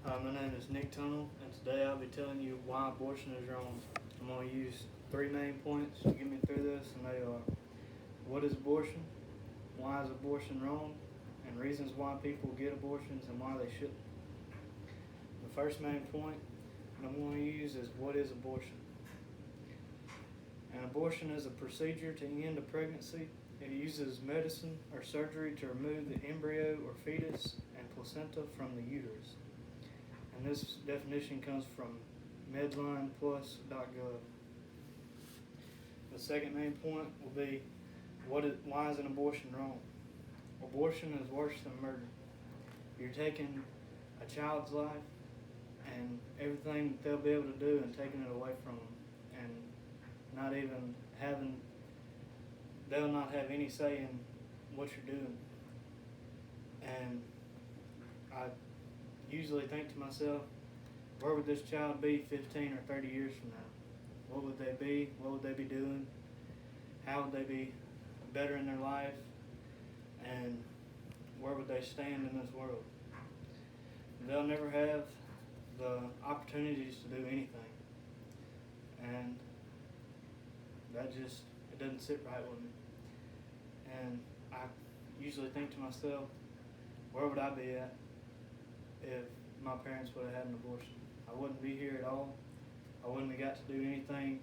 My name is Nick Tunnell, and today I'll be telling you why abortion is wrong. I'm going to use three main points to get me through this, and they are: what is abortion, why is abortion wrong, and reasons why people get abortions and why they shouldn't. The first main point that I'm going to use is what is abortion. An abortion is a procedure to end a pregnancy. It uses medicine or surgery to remove the embryo or fetus and placenta from the uterus. And this definition comes from medlineplus.gov. The second main point will be why is an abortion wrong? Abortion is worse than murder. You're taking a child's life and everything that they'll be able to do and taking it away from them, and not even they'll not have any say in what you're doing. And I usually think to myself, where would this child be 15 or 30 years from now? What would they be? What would they be doing? How would they be better in their life? And where would they stand in this world? They'll never have the opportunities to do anything. And that just, it doesn't sit right with me. And I usually think to myself, where would I be at if my parents would have had an abortion? I wouldn't be here at all. I wouldn't have got to do anything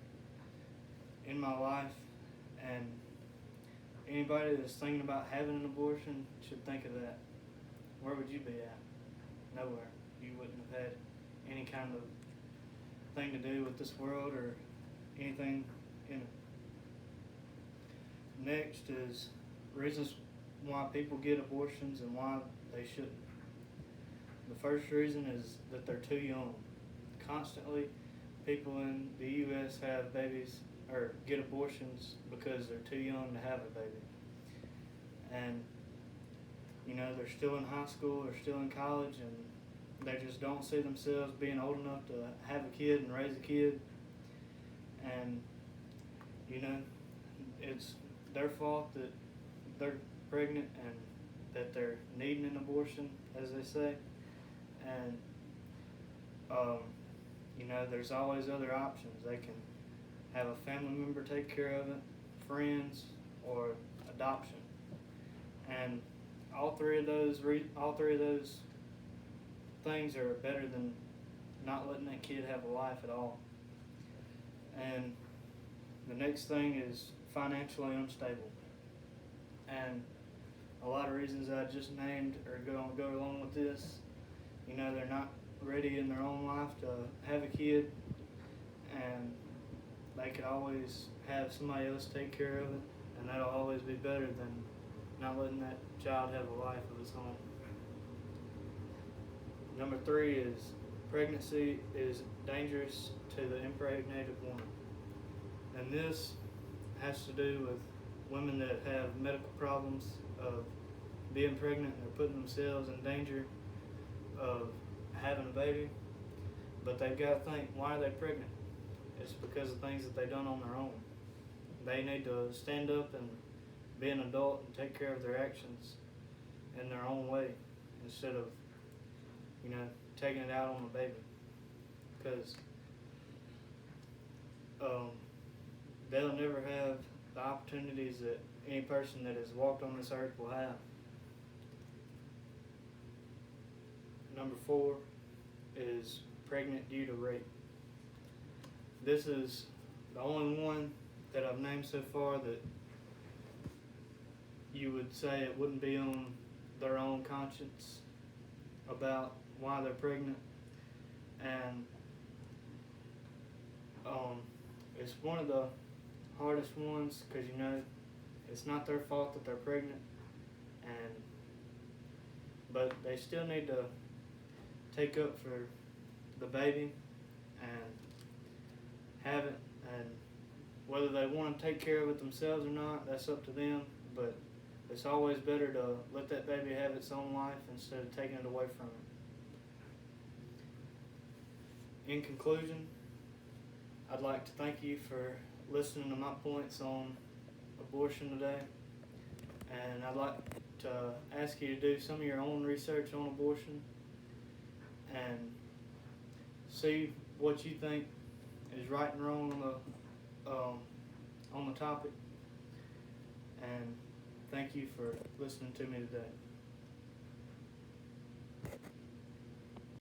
in my life. And anybody that's thinking about having an abortion should think of that. Where would you be at? Nowhere. You wouldn't have had any kind of thing to do with this world or anything in it. Next is reasons why people get abortions and why they shouldn't. The first reason is that they're too young. Constantly, people in the U.S. have babies or get abortions because they're too young to have a baby. And, they're still in high school, they're still in college, and they just don't see themselves being old enough to have a kid and raise a kid. And, it's their fault that they're pregnant and that they're needing an abortion, as they say. And, there's always other options. They can have a family member take care of it, friends, or adoption. And all three of those things are better than not letting that kid have a life at all. And the next thing is financially unstable. And a lot of reasons I just named are going to go along with this. They're not ready in their own life to have a kid, and they could always have somebody else take care of it, and that'll always be better than not letting that child have a life of its own. Number 3 is pregnancy is dangerous to the impregnated woman. And this has to do with women that have medical problems of being pregnant. They're putting themselves in danger of having a baby, but they've got to think, why are they pregnant? It's because of things that they've done on their own. They need to stand up and be an adult and take care of their actions in their own way instead of, taking it out on the baby. Because they'll never have the opportunities that any person that has walked on this earth will have. Number 4 is pregnant due to rape. This is the only one that I've named so far that you would say it wouldn't be on their own conscience about why they're pregnant. And it's one of the hardest ones because it's not their fault that they're pregnant, but they still need to take up for the baby and have it, and whether they want to take care of it themselves or not, that's up to them, but it's always better to let that baby have its own life instead of taking it away from it. In conclusion, I'd like to thank you for listening to my points on abortion today, and I'd like to ask you to do some of your own research on abortion and see what you think is right and wrong on the topic. And thank you for listening to me today.